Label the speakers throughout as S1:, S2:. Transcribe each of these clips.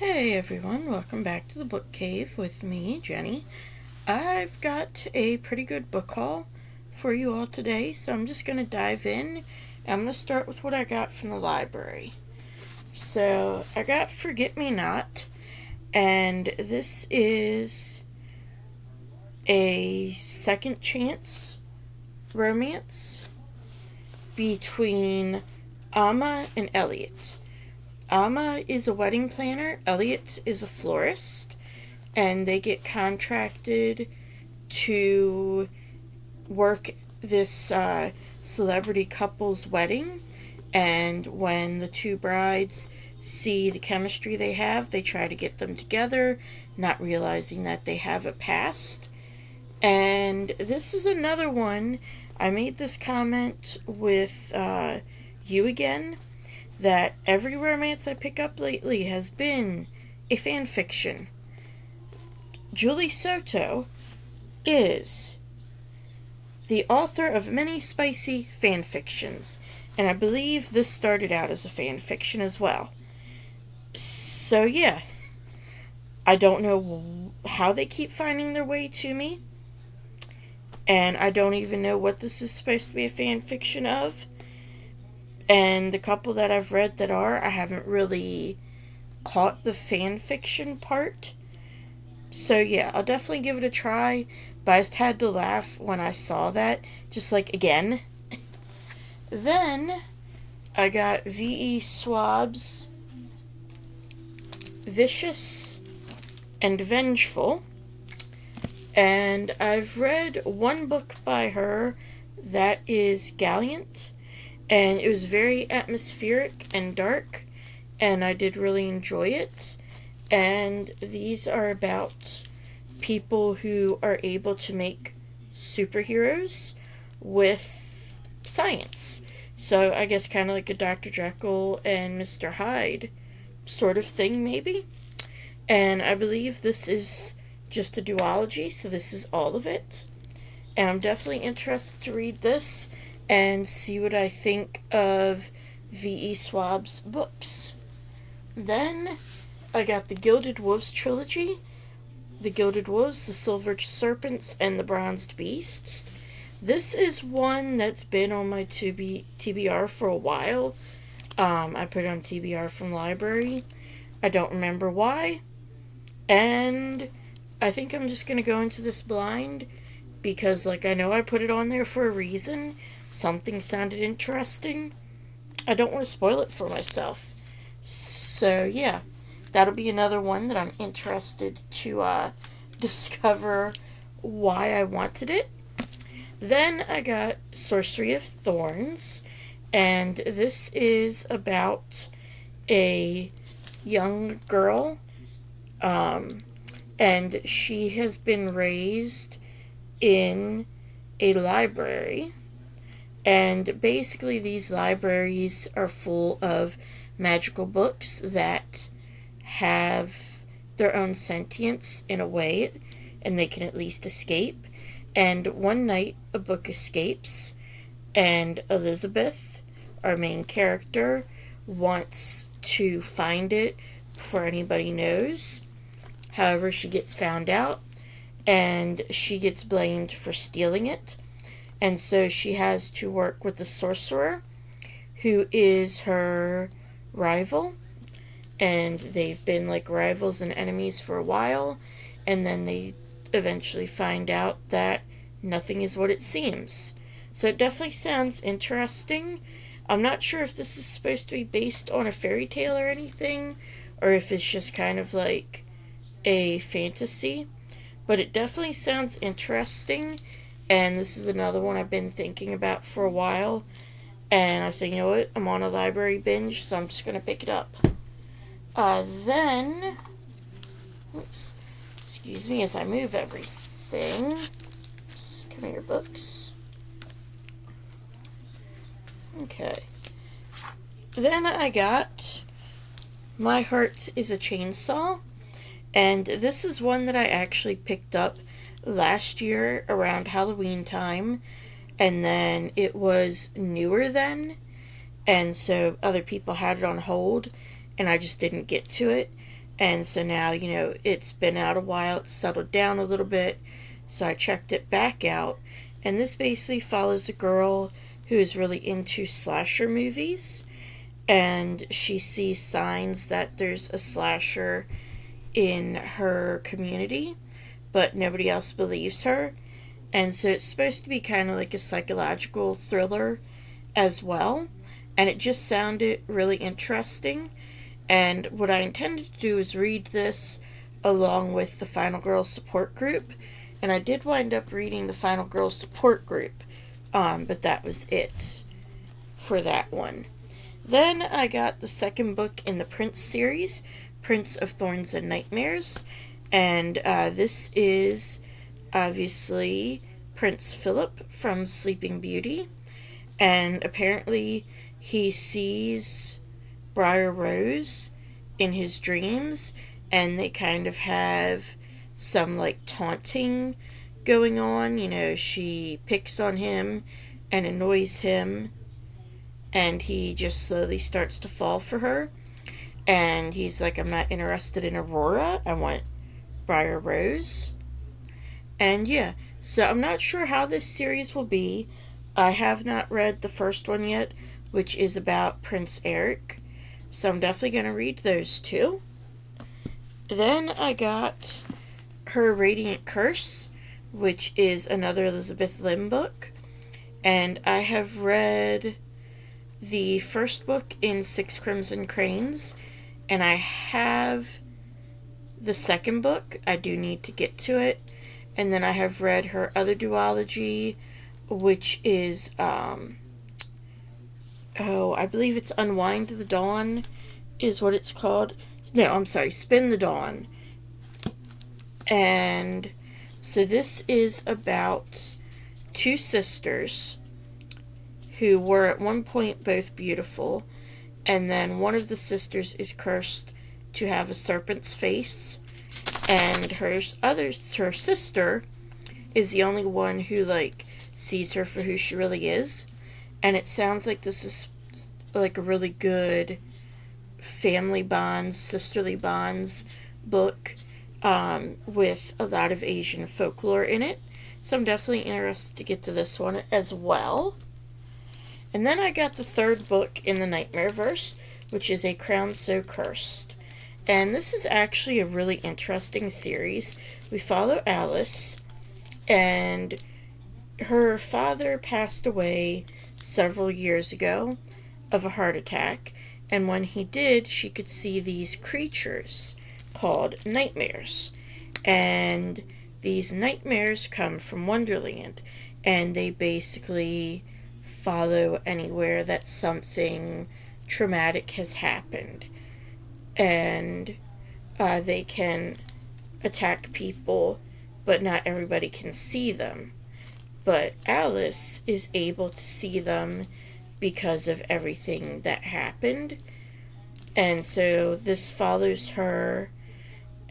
S1: Hey everyone, welcome back to the Book Cave with me, Jenny. I've got a pretty good book haul for you all today, so I'm just going to dive in. I'm going to start with what I got from the library. So, I got Forget Me Not, and this is a second chance romance between Amma and Elliot. Amma is a wedding planner, Elliot is a florist, and they get contracted to work this celebrity couple's wedding. And when the two brides see the chemistry they have, they try to get them together, not realizing that they have a past. And this is another one. I made this comment with you again, that every romance I pick up lately has been a fan fiction. Julie Soto is the author of many spicy fan fictions, and I believe this started out as a fan fiction as well. So yeah, I don't know how they keep finding their way to me, and I don't even know what this is supposed to be a fan fiction of. And the couple that I've read that are, I haven't really caught the fan fiction part. So yeah, I'll definitely give it a try. But I just had to laugh when I saw that. Just like, again. Then, I got V.E. Schwab's Vicious and Vengeful. And I've read one book by her that is Gallant. And it was very atmospheric and dark, and I did really enjoy it. And these are about people who are able to make superheroes with science. So I guess kind of like a Dr. Jekyll and Mr. Hyde sort of thing, maybe. And I believe this is just a duology, so this is all of it. And I'm definitely interested to read this and see what I think of V.E. Schwab's books. Then I got the Gilded Wolves trilogy. The Gilded Wolves, the Silvered Serpents, and the Bronzed Beasts. This is one that's been on my TBR for a while. I put it on TBR from library. I don't remember why. And I think I'm just going to go into this blind because, I know I put it on there for a reason. Something sounded interesting. I don't want to spoil it for myself. So, yeah. That'll be another one that I'm interested to discover why I wanted it. Then I got Sorcery of Thorns. And this is about a young girl. And she has been raised in a library. And basically these libraries are full of magical books that have their own sentience in a way, and they can at least escape. And one night a book escapes, and Elizabeth, our main character, wants to find it before anybody knows. However, she gets found out, and she gets blamed for stealing it. And so she has to work with the sorcerer, who is her rival. And they've been rivals and enemies for a while. And then they eventually find out that nothing is what it seems. So it definitely sounds interesting. I'm not sure if this is supposed to be based on a fairy tale or anything, or if it's just kind of like a fantasy. But it definitely sounds interesting. And this is another one I've been thinking about for a while. And I said, you know what? I'm on a library binge, so I'm just going to pick it up. Then, oops, excuse me as I move everything. Come here, books. Okay. Then I got My Heart is a Chainsaw. And this is one that I actually picked up last year around Halloween time, and then it was newer then, and so other people had it on hold, and I just didn't get to it. And so now, it's been out a while, it's settled down a little bit, so I checked it back out. And this basically follows a girl who is really into slasher movies, and she sees signs that there's a slasher in her community, but nobody else believes her. And so it's supposed to be kind of like a psychological thriller as well. And it just sounded really interesting. And what I intended to do is read this along with the Final Girls support group. And I did wind up reading the Final Girls support group, but that was it for that one. Then I got the second book in the Prince series, Prince of Thorns and Nightmares. And this is obviously Prince Philip from Sleeping Beauty. And apparently he sees Briar Rose in his dreams, and they kind of have some like taunting going on. She picks on him and annoys him, and he just slowly starts to fall for her. And he's like, I'm not interested in Aurora, I want Briar Rose. And yeah, so I'm not sure how this series will be. I have not read the first one yet, which is about Prince Eric, so I'm definitely going to read those two. Then I got Her Radiant Curse, which is another Elizabeth Lim book, and I have read the first book in Six Crimson Cranes, and I have the second book. I do need to get to it. And then I have read her other duology, which is, I believe it's Unwind the Dawn is what it's called. No, I'm sorry, Spin the Dawn. And so this is about two sisters who were at one point both beautiful, and then one of the sisters is cursed to have a serpent's face, and her sister is the only one who sees her for who she really is. And it sounds like this is like a really good family bonds, sisterly bonds book, with a lot of Asian folklore in it. So I'm definitely interested to get to this one as well. And then I got the third book in the Nightmareverse, which is A Crown So Cursed. And this is actually a really interesting series. We follow Alice, and her father passed away several years ago of a heart attack, and when he did, she could see these creatures called nightmares. And these nightmares come from Wonderland, and they basically follow anywhere that something traumatic has happened. And they can attack people, but not everybody can see them. But Alice is able to see them because of everything that happened. And so this follows her,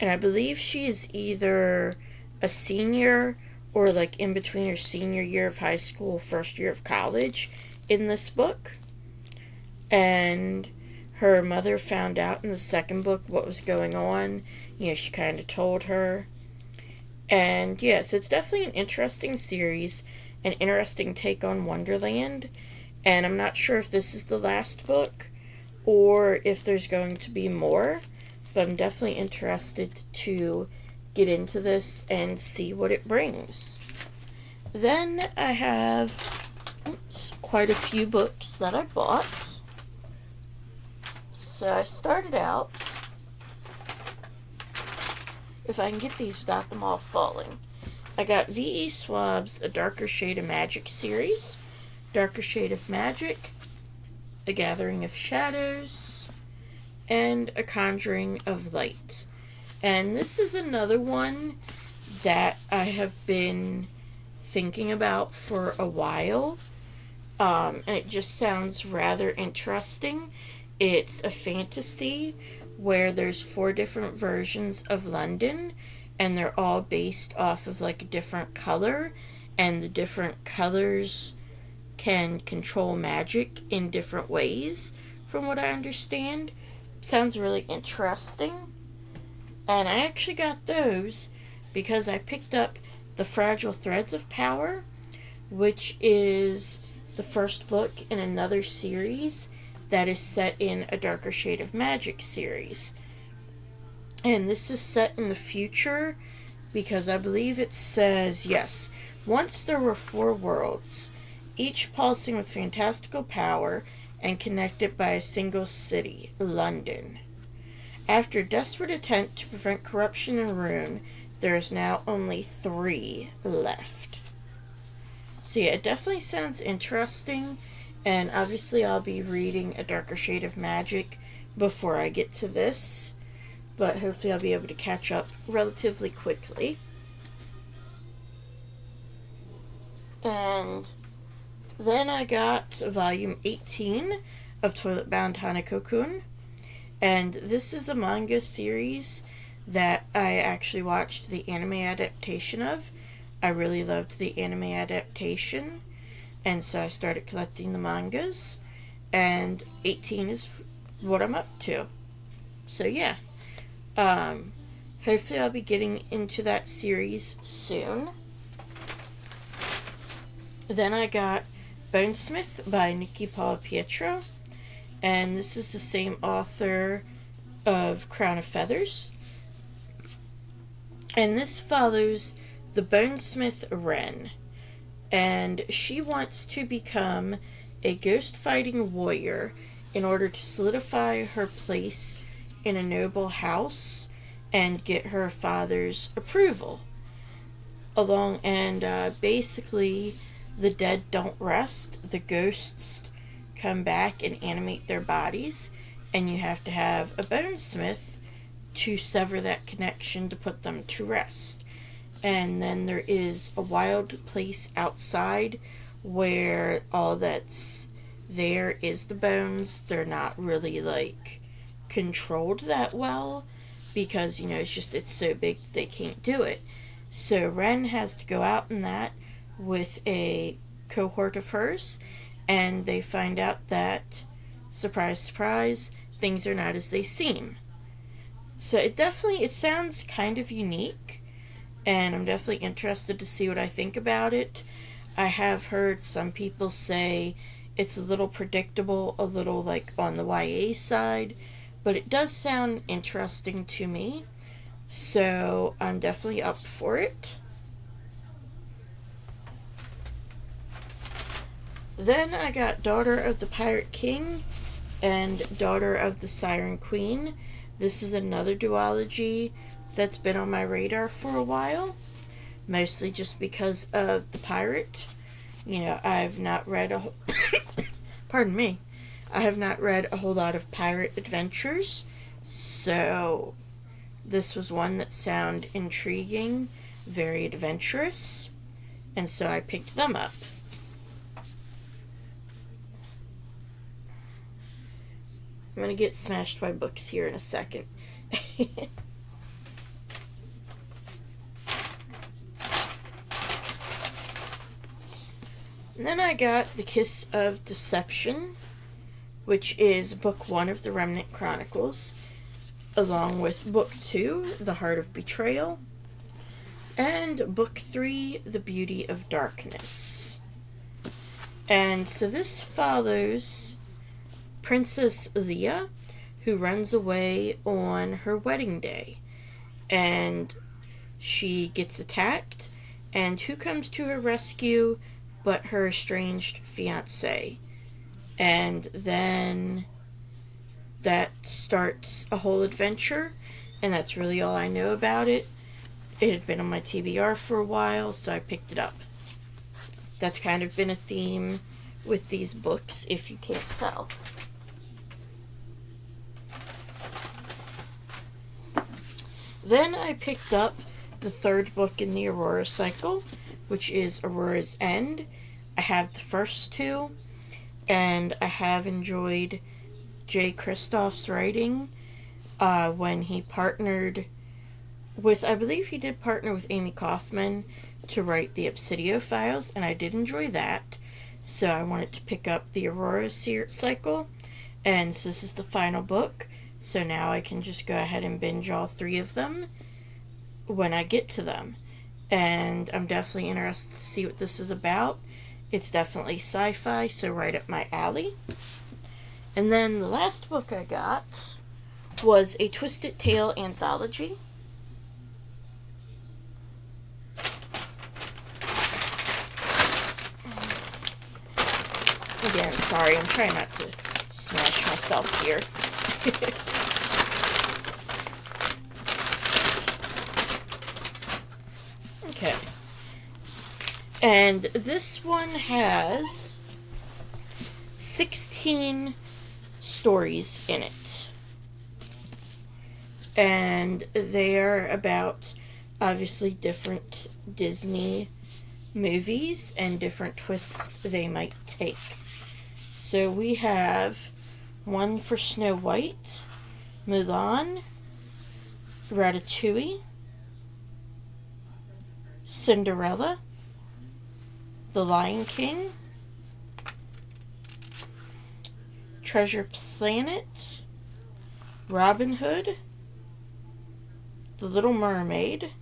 S1: and I believe she is either a senior or in between her senior year of high school, first year of college in this book. And her mother found out in the second book what was going on. She kind of told her. And yeah, so it's definitely an interesting series, an interesting take on Wonderland. And I'm not sure if this is the last book or if there's going to be more, but I'm definitely interested to get into this and see what it brings. Then I have quite a few books that I bought. So I started out, if I can get these without them all falling, I got V.E. Schwab's A Darker Shade of Magic series, Darker Shade of Magic, A Gathering of Shadows, and A Conjuring of Light. And this is another one that I have been thinking about for a while, and it just sounds rather interesting. It's a fantasy where there's 4 different versions of London, and they're all based off of a different color, and the different colors can control magic in different ways, from what I understand. Sounds really interesting. And I actually got those because I picked up The Fragile Threads of Power, which is the first book in another series that is set in a Darker Shade of Magic series. And this is set in the future because I believe it says, yes, once there were 4 worlds, each pulsing with fantastical power and connected by a single city, London. After a desperate attempt to prevent corruption and ruin, there is now only 3 left. So yeah, it definitely sounds interesting, and obviously I'll be reading A Darker Shade of Magic before I get to this, but hopefully I'll be able to catch up relatively quickly. And then I got volume 18 of Toilet Bound Hanako-kun, and this is a manga series that I actually watched the anime adaptation of. I really loved the anime adaptation, and so I started collecting the mangas, and 18 is what I'm up to. So yeah, hopefully I'll be getting into that series soon. Then I got Bonesmith by Nikki Paul Pietro, and this is the same author of Crown of Feathers. And this follows the Bonesmith Ren, and she wants to become a ghost-fighting warrior in order to solidify her place in a noble house and get her father's approval. Basically, the dead don't rest. The ghosts come back and animate their bodies, and you have to have a bonesmith to sever that connection to put them to rest. And then there is a wild place outside where all that's there is the bones. They're not really controlled that well because it's so big they can't do it. So Ren has to go out in that with a cohort of hers, and they find out that, surprise, surprise, things are not as they seem. So it sounds kind of unique, and I'm definitely interested to see what I think about it. I have heard some people say it's a little predictable, a little on the YA side, but it does sound interesting to me, so I'm definitely up for it. Then I got Daughter of the Pirate King and Daughter of the Siren Queen. This is another duology that's been on my radar for a while, mostly just because of the pirate. I've not read pardon me. I have not read a whole lot of pirate adventures, so this was one that sounded intriguing, very adventurous, and so I picked them up. I'm going to get smashed by books here in a second. And then I got The Kiss of Deception, which is book 1 of the Remnant Chronicles, along with book 2, The Heart of Betrayal, and book 3, The Beauty of Darkness. And so this follows Princess Leah, who runs away on her wedding day, and she gets attacked, and who comes to her rescue but her estranged fiancé. And then that starts a whole adventure, and that's really all I know about it. It had been on my TBR for a while, so I picked it up. That's kind of been a theme with these books, if you can't tell. Then I picked up the 3rd book in the Aurora cycle, which is Aurora's End. I have the first 2, and I have enjoyed Jay Kristoff's writing when he partnered with, I believe he did partner with Amy Kaufman to write the Obsidio Files, and I did enjoy that. So I wanted to pick up the Aurora cycle, and so this is the final book, So now I can just go ahead and binge all 3 of them when I get to them. And I'm definitely interested to see what this is about. It's definitely sci-fi, so right up my alley. And then the last book I got was a Twisted Tale anthology. Again, sorry, I'm trying not to smash myself here. Okay. And this one has 16 stories in it. And they are about, obviously, different Disney movies and different twists they might take. So we have one for Snow White, Mulan, Ratatouille, Cinderella, The Lion King, Treasure Planet, Robin Hood, The Little Mermaid,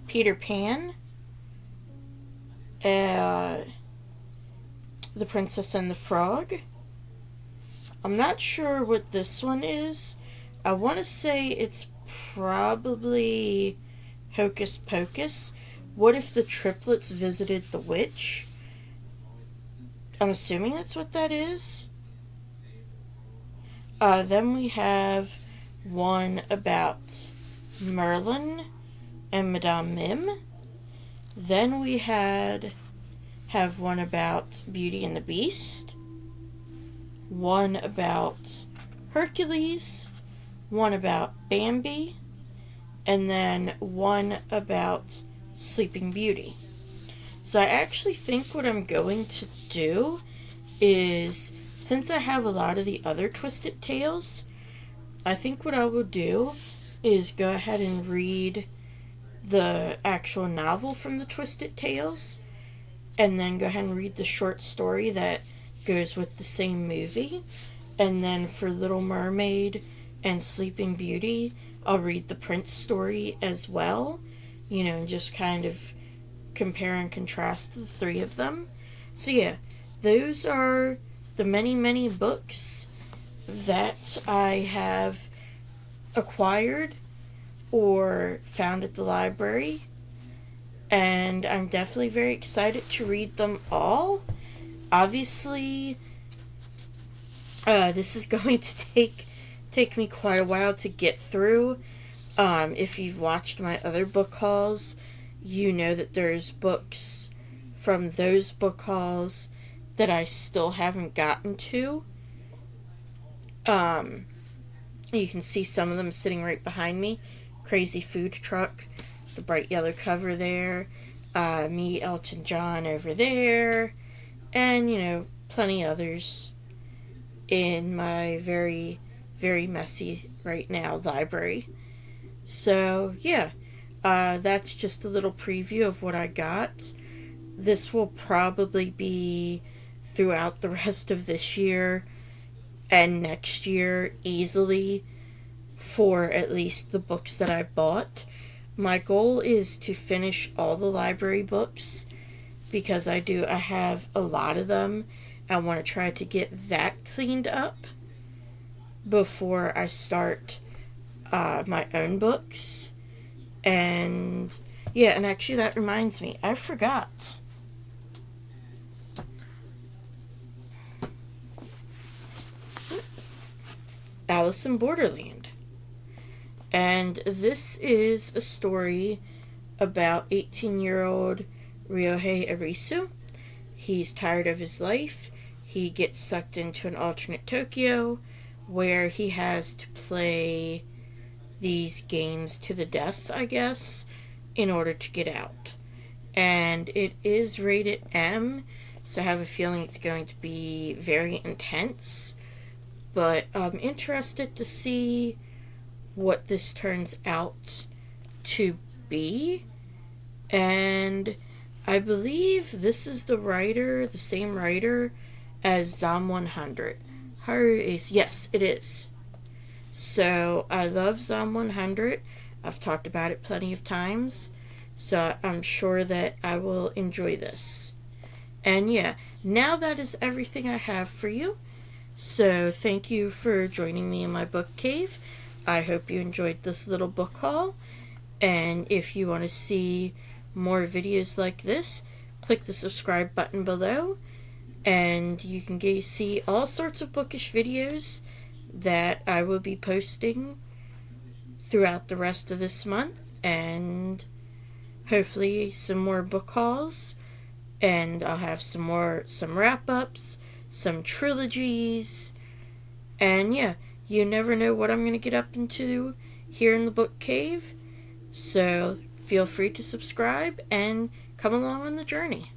S1: Peter Pan, The Princess and the Frog. I'm not sure what this one is. I want to say it's probably Hocus Pocus. What if the triplets visited the witch? I'm assuming that's what that is. Then we have one about Merlin and Madame Mim. Then we have one about Beauty and the Beast, one about Hercules, one about Bambi, and then one about Sleeping Beauty. So I actually think what I'm going to do is, since I have a lot of the other Twisted Tales, I think what I will do is go ahead and read the actual novel from the Twisted Tales, and then go ahead and read the short story that goes with the same movie. And then for Little Mermaid and Sleeping Beauty, I'll read the Prince story as well, and just kind of compare and contrast the 3 of them. So yeah, those are the many, many books that I have acquired or found at the library, and I'm definitely very excited to read them all. Obviously, this is going to take me quite a while to get through. If you've watched my other book hauls, you know that there's books from those book hauls that I still haven't gotten to. You can see some of them sitting right behind me. Crazy Food Truck, the bright yellow cover there. Me, Elton John over there. And, plenty others in my very, very messy right now library. So, yeah. That's just a little preview of what I got. This will probably be throughout the rest of this year and next year easily for at least the books that I bought. My goal is to finish all the library books because I have a lot of them. I want to try to get that cleaned up before I start my own books. And yeah, and actually that reminds me, I forgot. Alice in Borderland. And this is a story about 18-year-old Ryohei Arisu. He's tired of his life. He gets sucked into an alternate Tokyo where he has to play these games to the death, I guess, in order to get out. And it is rated M, so I have a feeling it's going to be very intense. But I'm interested to see what this turns out to be. And I believe this is the same writer as Zom 100. Haru Ace. Yes, it is. So I love Zom 100. I've talked about it plenty of times. So I'm sure that I will enjoy this. And yeah, now that is everything I have for you. So thank you for joining me in my book cave. I hope you enjoyed this little book haul. And if you want to see more videos like this, click the subscribe button below. And you can see all sorts of bookish videos that I will be posting throughout the rest of this month. And hopefully some more book hauls. And I'll have some wrap-ups, some trilogies. And yeah, you never know what I'm going to get up into here in the book cave. So feel free to subscribe and come along on the journey.